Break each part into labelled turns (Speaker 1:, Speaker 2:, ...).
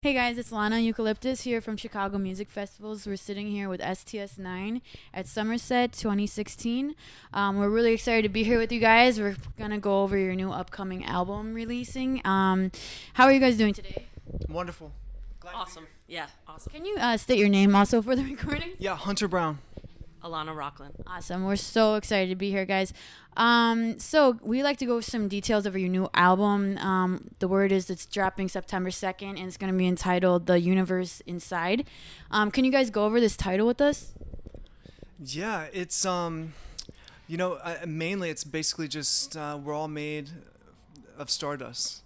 Speaker 1: Hey guys, it's Lana Eucalyptus here from Chicago Music Festivals. We're sitting here with STS9 at Somerset 2016. We're really excited to be here with you guys. We're going to go over your new upcoming album releasing. How are you guys doing today?
Speaker 2: Wonderful.
Speaker 3: Awesome. Yeah, awesome.
Speaker 1: Can you state your name also for the recording?
Speaker 2: Yeah, Hunter Brown.
Speaker 3: Alana Rockland.
Speaker 1: Awesome. We're so excited to be here, guys. So we like to go over some details of your new album. The word is it's dropping September 2nd, and it's going to be entitled The Universe Inside. Can you guys go over this title with us?
Speaker 2: Yeah, it's mainly it's basically just we're all made of stardust,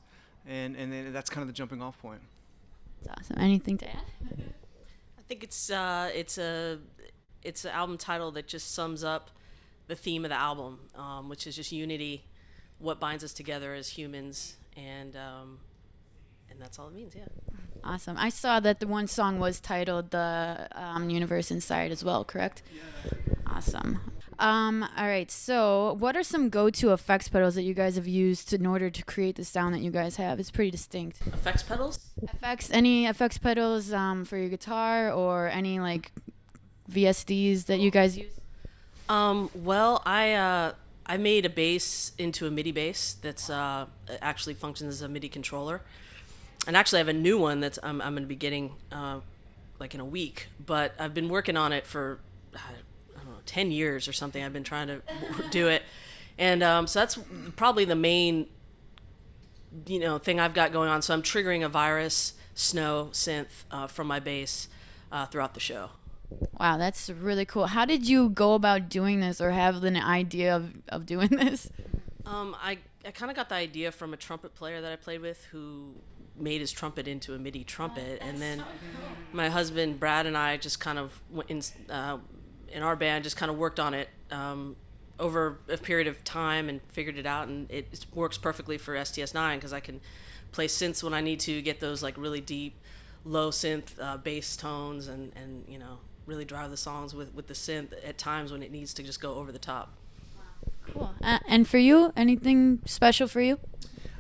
Speaker 2: and that's kind of the jumping off point.
Speaker 1: That's awesome. Anything to add?
Speaker 3: I think it's an album title that just sums up the theme of the album, which is just unity, what binds us together as humans, and that's all it means. Yeah.
Speaker 1: Awesome. I saw that the one song was titled "The Universe Inside" as well. Correct?
Speaker 2: Yeah.
Speaker 1: Awesome. All right. So, what are some go-to effects pedals that you guys have used in order to create the sound that you guys have? It's pretty distinct.
Speaker 3: Effects pedals?
Speaker 1: Any effects pedals for your guitar or any like VSDs that you guys use?
Speaker 3: Well, I made a bass into a MIDI bass that's actually functions as a MIDI controller, and actually I have a new one that's I'm going to be getting like in a week. But I've been working on it for I don't know 10 years or something. I've been trying to do it, and so that's probably the main thing I've got going on. So I'm triggering a virus snow synth from my bass throughout the show.
Speaker 1: Wow, that's really cool. How did you go about doing this or have an idea of doing this?
Speaker 3: I kind of got the idea from a trumpet player that I played with who made his trumpet into a MIDI trumpet. And then my husband, Brad, and I just kind of, in our band, just kind of worked on it over a period of time and figured it out. And it works perfectly for STS9 because I can play synths when I need to get those like really deep, low synth bass tones and really drive the songs with the synth at times when it needs to just go over the top.
Speaker 1: Cool. And for you, anything special for you?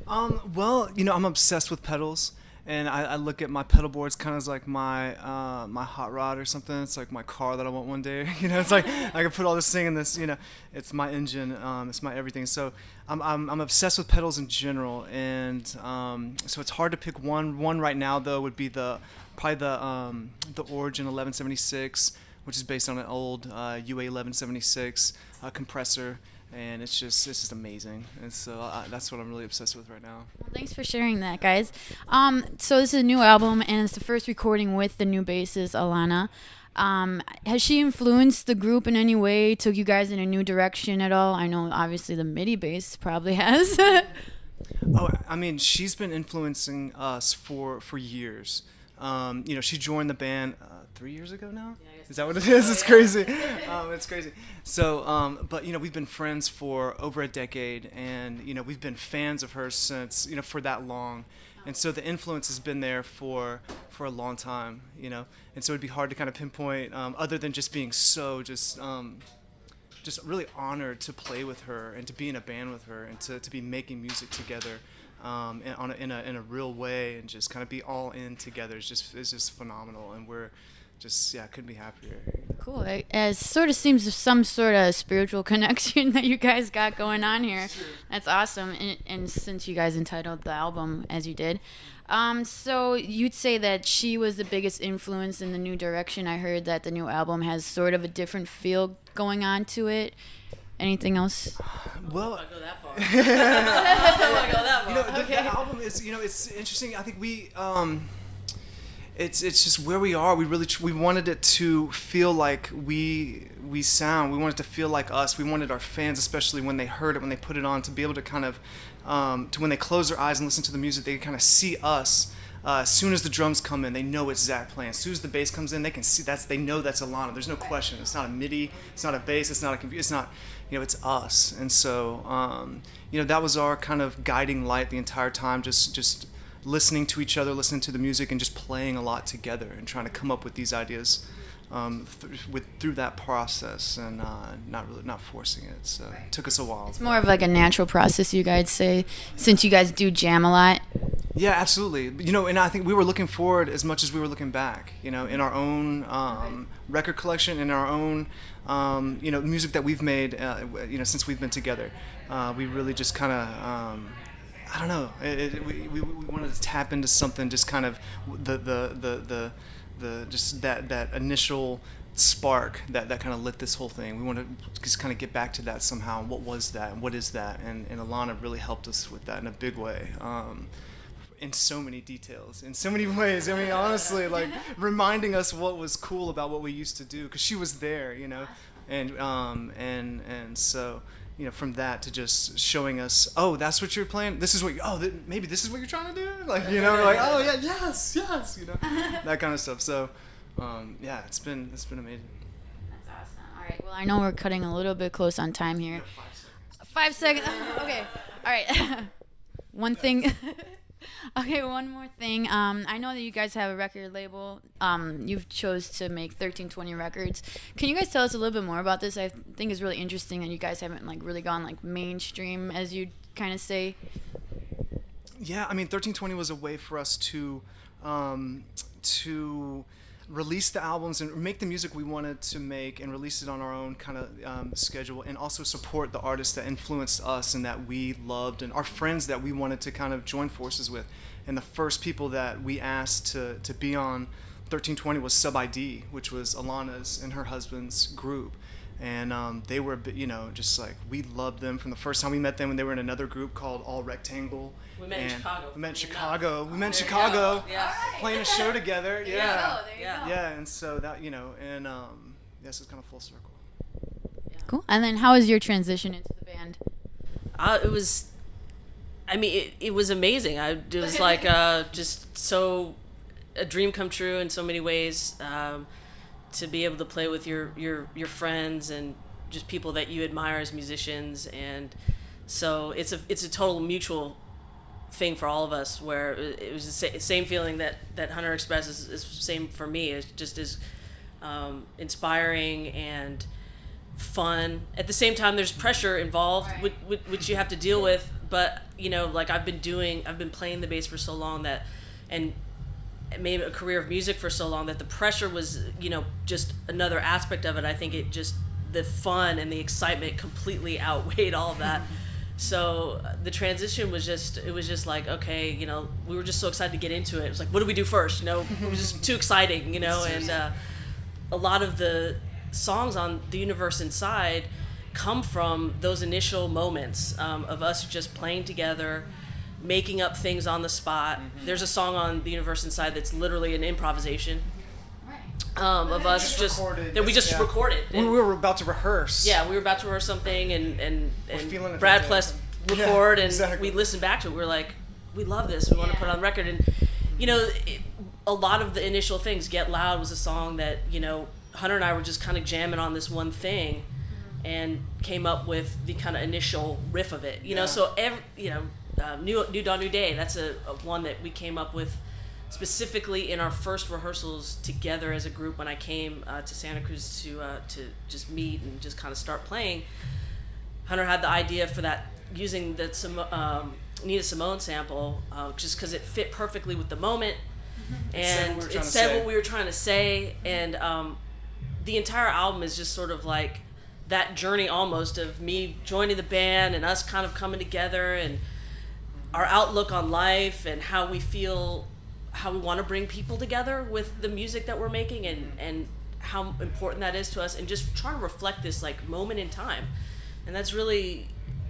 Speaker 2: Well, I'm obsessed with pedals, and I look at my pedal boards kind of as like my my hot rod or something. It's like my car that I want one day. It's like I can put all this thing in this. It's my engine. It's my everything. So I'm obsessed with pedals in general, and so it's hard to pick one. One right now though would be probably the Origin 1176, which is based on an old UA 1176 compressor, and it's just amazing. And so that's what I'm really obsessed with right now.
Speaker 1: Well, thanks for sharing that, guys. So this is a new album, and it's the first recording with the new bassist, Alana. Has she influenced the group in any way? Took you guys in a new direction at all? I know, obviously, the MIDI bass probably has.
Speaker 2: Oh, I mean, she's been influencing us for years. She joined the band 3 years ago now. Yeah, is that what it is? It's crazy. It's crazy. So, but we've been friends for over a decade, and we've been fans of hers since for that long, and so the influence has been there for a long time. And so it'd be hard to kind of pinpoint, other than just being so just really honored to play with her and to be in a band with her and to be making music together. In a real way, and just kind of be all in together is just phenomenal, and we're just couldn't be happier.
Speaker 1: Cool. It sort of seems some sort of spiritual connection that you guys got going on here. Sure. That's awesome. And since you guys entitled the album as you did, so you'd say that she was the biggest influence in the new direction. I heard that the new album has sort of a different feel going on to it. Anything else?
Speaker 2: Well,
Speaker 3: I go that far. I go that far.
Speaker 2: The album is, it's interesting. I think it's just where we are. We wanted it to feel like we sound. We wanted it to feel like us. We wanted our fans, especially when they heard it, when they put it on, to be able to kind of, to when they close their eyes and listen to the music, they can kind of see us. As soon as the drums come in, they know it's Zach playing. As soon as the bass comes in, they can see they know that's Alana. There's no question. It's not a MIDI. It's not a bass. It's not a computer. It's not, it's us. And so, that was our kind of guiding light the entire time. Just listening to each other, listening to the music, and just playing a lot together and trying to come up with these ideas through that process, and not forcing it. So it took us a while.
Speaker 1: It's more of like a natural process, you guys say, since you guys do jam a lot.
Speaker 2: Yeah, absolutely. You know, and I think we were looking forward as much as we were looking back. You know, in our own record collection, in our own you know, music that we've made. You know, since we've been together, we really just kind of. I don't know. We wanted to tap into something, just kind of the just that initial spark that kind of lit this whole thing. We want to just kind of get back to that somehow. What was that? What is that? And Lana really helped us with that in a big way. In so many details, in so many ways. I mean, honestly, like reminding us what was cool about what we used to do, because she was there, you know, and so. You know, from that to just showing us, oh, that's what you're playing. This is what. Maybe this is what you're trying to do. Like, you know, like, oh yeah, yes, you know, that kind of stuff. So, yeah, it's been amazing.
Speaker 1: That's awesome. All right. Well, I know we're cutting a little bit close on time here. 5 seconds. Okay. All right. One thing. Okay, one more thing. I know that you guys have a record label. You've chose to make 1320 Records. Can you guys tell us a little bit more about this? I think it's really interesting that you guys haven't like really gone like mainstream, as you kind of say.
Speaker 2: Yeah, I mean, 1320 was a way for us to release the albums and make the music we wanted to make and release it on our own kind of schedule, and also support the artists that influenced us and that we loved, and our friends that we wanted to kind of join forces with. And the first people that we asked to be on 1320 was Sub ID, which was Alana's and her husband's group. And they were, you know, just like, we loved them from the first time we met them when they were in another group called All Rectangle.
Speaker 3: We met in Chicago.
Speaker 2: We met in Chicago. We met in Chicago.
Speaker 3: Yeah.
Speaker 2: Playing a show together.
Speaker 1: There
Speaker 2: Yeah.
Speaker 1: you go.
Speaker 2: Yeah, and so that, you know, and yes, it's kind of full circle.
Speaker 1: Cool. And then how was your transition into the band?
Speaker 3: It was, I mean, it was amazing. It was like just so a dream come true in so many ways. To be able to play with your friends and just people that you admire as musicians, and so it's a total mutual thing for all of us, where it was the same feeling that Hunter expresses is the same for me. It's just as inspiring and fun. At the same time, there's pressure involved,
Speaker 1: Right.
Speaker 3: which you have to deal with. But you know, like I've been playing the bass for so long and made a career of music for so long, that the pressure was, you know, just another aspect of it. I think the fun and the excitement completely outweighed all of that. So the transition was just like, okay, you know, we were just so excited to get into it. It was like, what do we do first? You know, it was just too exciting, you know, and a lot of the songs on The Universe Inside come from those initial moments of us just playing together, making up things on the spot. Mm-hmm. There's a song on The Universe Inside that's literally an improvisation of us just recorded.
Speaker 2: We were about to rehearse.
Speaker 3: Yeah, we were about to rehearse something, and
Speaker 2: feeling it
Speaker 3: Brad
Speaker 2: from
Speaker 3: pressed record,
Speaker 2: yeah,
Speaker 3: and
Speaker 2: exactly.
Speaker 3: we listened back to it. We were like, we love this. We want to put it on record. And you know, a lot of the initial things, Get Loud was a song that, you know, Hunter and I were just kind of jamming on this one thing, and came up with the kind of initial riff of it. You know, so New Dawn, New Day, that's a one that we came up with specifically in our first rehearsals together as a group when I came to Santa Cruz to just meet and just kind of start playing. Hunter had the idea for that, using the Nina Simone sample, just because it fit perfectly with the moment, and it said what we were trying to say. And the entire album is just sort of like that journey almost of me joining the band and us kind of coming together, and our outlook on life and how we feel, how we want to bring people together with the music that we're making, and how important that is to us, and just trying to reflect this like moment in time. And that's really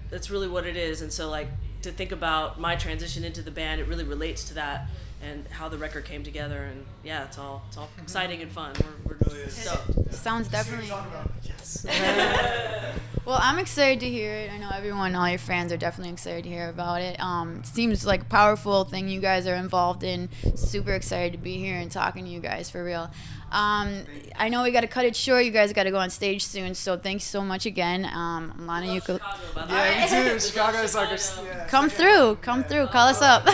Speaker 3: what it is. And so, like, to think about my transition into the band, it really relates to that and how the record came together. And yeah, it's all exciting and fun. We're really stoked.
Speaker 2: Yeah.
Speaker 1: Sounds definitely.
Speaker 2: Yes.
Speaker 1: Well, I'm excited to hear it. I know all your fans are definitely excited to hear about it. It seems like a powerful thing you guys are involved in. Super excited to be here and talking to you guys for real. I know we got to cut it short. You guys got to go on stage soon, so thanks so much again. Lana, you could.
Speaker 2: Yeah, you too. Chicago is like
Speaker 1: Come through. Call us up.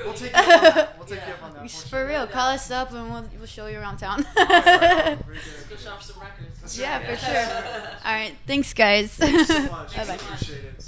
Speaker 2: We'll take you up on that.
Speaker 1: For real, call us up and we'll show you around town.
Speaker 3: Go shop some records.
Speaker 1: Yeah, for sure. All right, thanks, guys.
Speaker 2: Thank you so much.
Speaker 1: Bye-bye.
Speaker 2: Appreciate it.